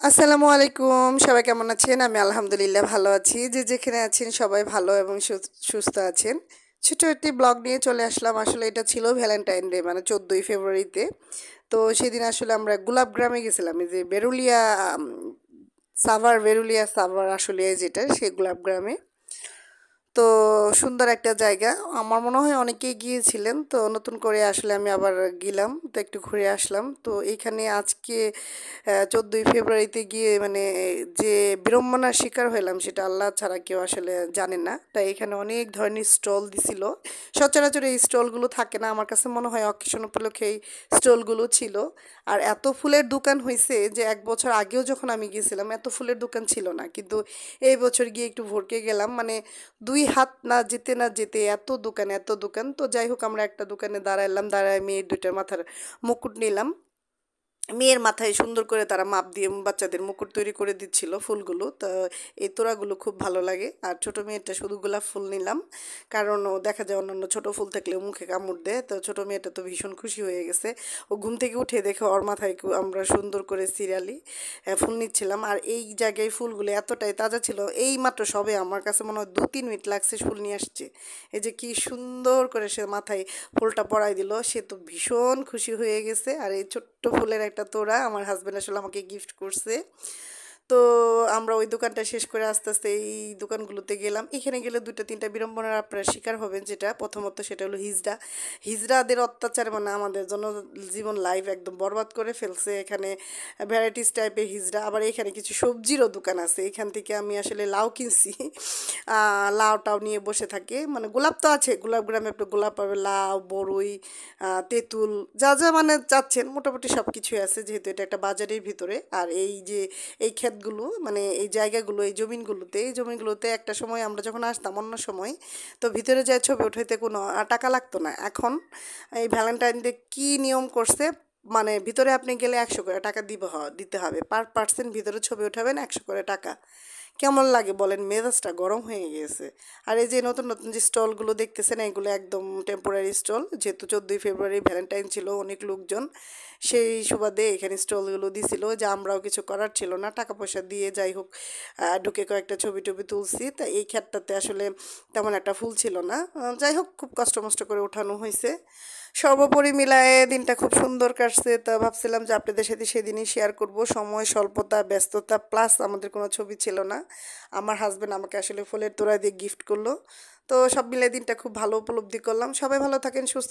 আসসালামু আলাইকুম, সবাই কেমন আছেন? আমি আলহামদুলিল্লাহ ভালো আছি। যে যেখানে আছেন সবাই ভালো এবং সুস্থ আছেন। ছোট একটি ব্লগ নিয়ে চলে আসলাম। আসলে এটা ছিল ভ্যালেন্টাইন ডে, মানে 14ই ফেব্রুয়ারিতে। তো সেদিন আসলে আমরা গোলাপ গ্রামে গেছিলাম, এই যে বেরুলিয়া সাভার, বেরুলিয়া সাভার আসলে যেটা, সেই গোলাপ গ্রামে। তো সুন্দর একটা জায়গা। আমার মনে হয় অনেকেই গিয়েছিলেন। তো নতুন করে আসলে আমি আবার গেলাম, তো একটু ঘুরে আসলাম। তো এইখানে আজকে 14ই ফেব্রুয়ারিতে গিয়ে মানে যে বিড়ম্বনার শিকার হলাম সেটা আল্লাহ ছাড়া কেউ আসলে জানে না। তাই এখানে অনেক ধরনের স্টল দিছিল। সচরাচর এই স্টলগুলো থাকে না, আমার কাছে মনে হয় অকেশন উপলক্ষে এই স্টলগুলো ছিল। আর এত ফুলের দোকান হয়েছে যে এক বছর আগেও যখন আমি গিয়েছিলাম এত ফুলের দোকান ছিল না, কিন্তু এই বছর গিয়ে একটু ভরকে গেলাম, মানে দুই হাত না যেতে না যেতে এত দোকান এত দোকান। তো যাই হোক, আমরা একটা দোকানে দাঁড়াইলাম, দাঁড়ায় মেয়ের দুইটার মাথার মুকুট নিলাম। মেয়ের মাথায় সুন্দর করে তারা মাপ দিয়ে বাচ্চাদের মুকুট তৈরি করে দিচ্ছিল ফুলগুলো। তো এই তোড়াগুলো খুব ভালো লাগে। আর ছোট মেয়েটা শুধু গোলাপ ফুল নিলাম, কারণ ও দেখা যায় অন্যান্য ছোট ফুল থাকলে মুখে কামড় দেয়। তো ছোট মেয়েটা তো ভীষণ খুশি হয়ে গেছে। ও ঘুম থেকে উঠে দেখে ওর মাথায় আমরা সুন্দর করে সিরিয়ালি ফুল নিচ্ছিলাম। আর এই জায়গায় ফুলগুলো এতটাই তাজা ছিল, এই মাত্র সবে আমার কাছে মনে হয় 2-3 মিনিট লাগছে ফুল নিয়ে আসছে। এই যে কি সুন্দর করে সে মাথায় ফুলটা পরাই দিল, সে তো ভীষণ খুশি হয়ে গেছে। আর এই ছোট্ট ফুলের একটা তোড়া আমার হাজব্যান্ড আসলে আমাকে গিফট করছে। তো আমরা ওই দোকানটা শেষ করে আস্তে আস্তে এই দোকানগুলোতে গেলাম। এখানে গেলে 2-3টা বিড়ম্বনার আপনারা শিকার হবেন। যেটা প্রথমত সেটা হলো হিজড়া। হিজড়াদের অত্যাচার মানে আমাদের জন্য জীবন লাইফ একদম বরবাদ করে ফেলছে। এখানে ভ্যারাইটিস টাইপের হিজড়া। আবার এখানে কিছু সবজিরও দোকান আছে, এখান থেকে আমি আসলে লাউ কিনছি। লাউটাও নিয়ে বসে থাকে, মানে গোলাপ তো আছে, গোলাপ গ্রামে একটু গোলাপ পাবে, লাউ, বড়ই, তেঁতুল, যা যা মানে চাচ্ছেন মোটামুটি সব কিছুই আছে, যেহেতু এটা একটা বাজারের ভিতরে। আর এই যে এই ক্ষেতগুলো মানে এই জায়গাগুলো এই জমিগুলোতে একটা সময় আমরা যখন আসতাম অন্য সময়, তো ভিতরে যায় ছবি উঠাইতে কোনো টাকা লাগতো না। এখন এই ভ্যালেন্টাইন ডে কী নিয়ম করছে, মানে ভিতরে আপনি গেলে 100 করে টাকা দিতে হবে, পার পার্সেন্ট ভিতরে ছবি উঠাবেন 100 করে টাকা। কেমন লাগে বলেন, মেজাজটা গরম হয়ে গিয়েছে। আর এই যে নতুন নতুন যে স্টলগুলো দেখতেছেন, এগুলো একদম টেম্পোরারি স্টল, যেহেতু 14ই ফেব্রুয়ারি ভ্যালেন্টাইন ছিল, অনেক লোকজন সেই সুবাদে এখানে স্টলগুলো দিছিল, যে আমরাও কিছু করার ছিল না, টাকা পয়সা দিয়ে যাই হোক ঢুকে কয়েকটা ছবি টবি তুলছি। তা এই ক্ষেতটাতে আসলে তেমন একটা ফুল ছিল না। যাই হোক, খুব কষ্ট মষ্ট করে ওঠানো হয়েছে। সর্বোপরি মিলায়ে দিনটা খুব সুন্দর কাটছে। তা ভাবছিলাম যে আপনাদের সাথে সেদিনই শেয়ার করব। সময় স্বল্পতা, ব্যস্ততা, প্লাস আমাদের কোনো ছবি ছিল না। আমার হাজব্যান্ড আমাকে আসলে ফুলের তোড়া দিয়ে গিফট করলো। তো সব মিলিয়ে দিনটা খুব ভালো উপলব্ধি করলাম। সবাই ভালো থাকেন, সুস্থ